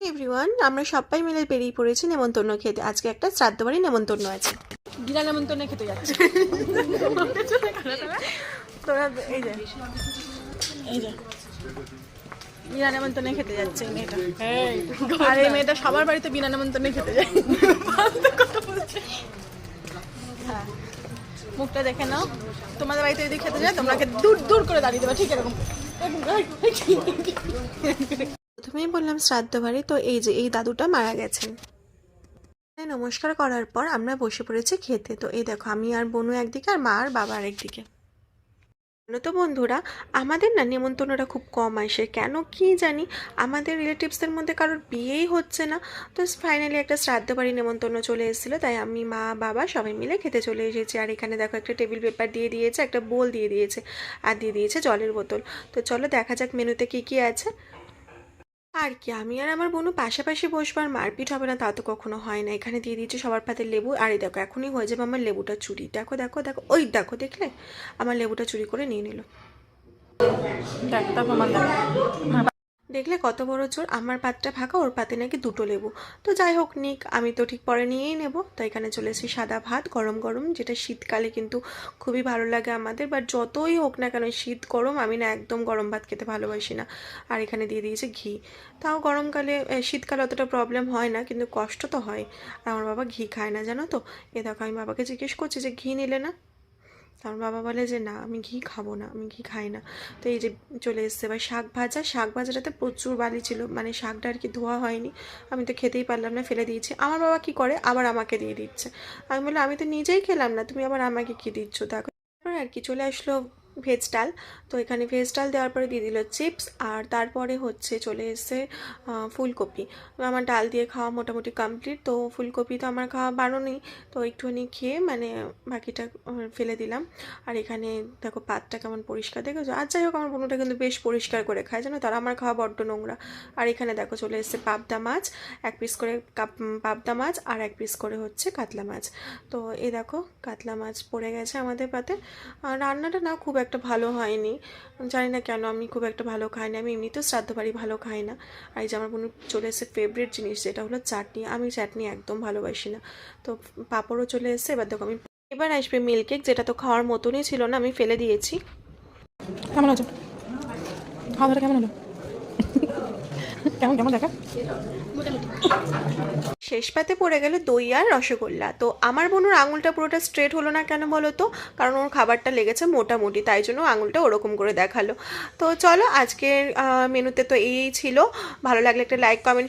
Everyone, আমরা সবাই মিলে বেরিয়ে পড়েছি নেমন্তন্ন খেতে। আজকে একটা শ্রাদ্ধ বাড়ি নেমন্তন্ন আছে, বিনা নেমন্তন্নে খেতে যাচ্ছে। তোরা এই যে বিনা নেমন্তন্নে খেতে যাচ্ছে এই মেয়েটা। আর এই মেয়েটা সবার বাড়িতে বিনা নেমন্তন্নে খেতে যায়। হ্যাঁ, মুখটা দেখে নাও। তোমাদের বাড়িতে যদি খেতে যায় তোমরা দূর দূর করে দাঁড়িয়ে দেবে, ঠিক এরকম। প্রথমেই বললাম শ্রাদ্ধ বাড়ি, তো এই যে এই দাদুটা মারা গেছেন। নমস্কার করার পর আমরা বসে পড়েছি খেতে। তো এই দেখো, আমি আর বোনু একদিকে আর মা আর বাবা আরেকদিকে। জানো তো বন্ধুরা, আমাদের না নেমন্তন্নটা খুব কম আসে, কেন কি জানি। আমাদের রিলেটিভসদের মধ্যে কারোর বিয়েই হচ্ছে না। তো ফাইনালি একটা শ্রাদ্ধ বাড়ি নেমন্তন্ন চলে এসেছিলো, তাই আমি মা বাবা সবাই মিলে খেতে চলে এসেছি। আর এখানে দেখো একটা টেবিল পেপার দিয়ে দিয়েছে, একটা বোল দিয়ে দিয়েছে, আর দিয়ে দিয়েছে জলের বোতল। তো চলো দেখা যাক মেনুতে কী কী আছে। আর কি, আমি আর আমার বোনও পাশাপাশি বসবার মারপিট হবে না তা তো কখনো হয় না। এখানে দিয়ে দিয়েছে সবার পাতে লেবু। আর এই দেখো, এখনই হয়ে যাবে আমার লেবুটা চুরি। দেখো দেখো দেখো, ওই দেখো, দেখলে আমার লেবুটা চুরি করে নিয়ে নিল। দেখলে কত বড় চোর, আমার পাতটা ফাঁকা, ওর পাতে নাকি দুটো লেবু। তো যাই হোক, নিক, আমি তো ঠিক পরে নিয়েই নেব। তো এখানে চলে এসেছি সাদা ভাত গরম গরম, যেটা শীতকালে কিন্তু খুবই ভালো লাগে আমাদের। বাট যতই হোক না কেন, শীত গরম, আমি না একদম গরম ভাত খেতে ভালোবাসি না। আর এখানে দিয়ে দিয়েছে ঘি। তাও গরমকালে, শীতকালে অতটা প্রবলেম হয় না, কিন্তু কষ্ট তো হয়। আর আমার বাবা ঘি খায় না, জানো তো। এ দেখো, আমি বাবাকে জিজ্ঞেস করছি যে ঘি নিলে না। আমার বাবা বলে যে না, আমি ঘি খাবো না, আমি ঘি খাই না। তো এই যে চলে এসছে এবার শাক ভাজা। শাক ভাজাটাতে প্রচুর বালি ছিল, মানে শাকটা আর কি ধোয়া হয়নি। আমি তো খেতেই পারলাম না, ফেলে দিয়েছি। আমার বাবা কি করে, আবার আমাকে দিয়ে দিচ্ছে। আমি বললাম আমি তো নিজেই খেলাম না, তুমি আবার আমাকে কি দিচ্ছ। দেখো, তারপর আর কি চলে আসলো ভেজ ডাল। তো এখানে ভেজ ডাল দেওয়ার পরে দিয়ে দিল চিপস, আর তারপরে হচ্ছে চলে এসে ফুলকপি। আমার ডাল দিয়ে খাওয়া মোটামুটি কমপ্লিট। তো ফুলকপি তো আমার খাওয়া বারণই, তো একটুখানি খেয়ে মানে বাকিটা ফেলে দিলাম। আর এখানে দেখো পাতটা কেমন পরিষ্কার দেখেছো। আর যাই হোক, আমার বোনটা কিন্তু বেশ পরিষ্কার করে খায়, জানো, তার আমার খাওয়া বড্ড নোংরা। আর এখানে দেখো চলে এসছে পাবদা মাছ, এক পিস করে পাবদা মাছ, আর এক পিস করে হচ্ছে কাতলা মাছ। তো এই দেখো, কাতলা মাছ পড়ে গেছে আমাদের পাতে। আর রান্নাটা না খুব একটা ভালো হয়নি, জানি না কেন, আমি খুব একটা ভালো খাই না। আমি এমনিতেও শ্রাদ্ধ বাড়ি ভালো খাই না। আর এই যে আমার বোন চলে এসে ফেভারিট জিনিস, যেটা হলো চাটনি। আমি চাটনি একদম ভালোবাসি না। তো পাঁপড়ও চলে এসছে। এবার দেখো, এবার আসবে মিল্ক কেক, যেটা তো খাওয়ার মতনই ছিল না, আমি ফেলে দিয়েছি। কেমন আছো? খাওয়া দাওয়া কেমন হলো? কেমন কেমন দেখা? শেষ পাতে পড়ে গেল দই আর রসগোল্লা। তো আমার বোনের আঙুলটা পুরোটা স্ট্রেট হলো না কেন বলো তো, কারণ ওর খাবারটা লেগেছে মোটামুটি, তাই জন্য আঙুলটা ওরকম করে দেখালো। তো চলো, আজকের মেনুতে তো এই ছিল। ভালো লাগলে একটা লাইক কমেন্ট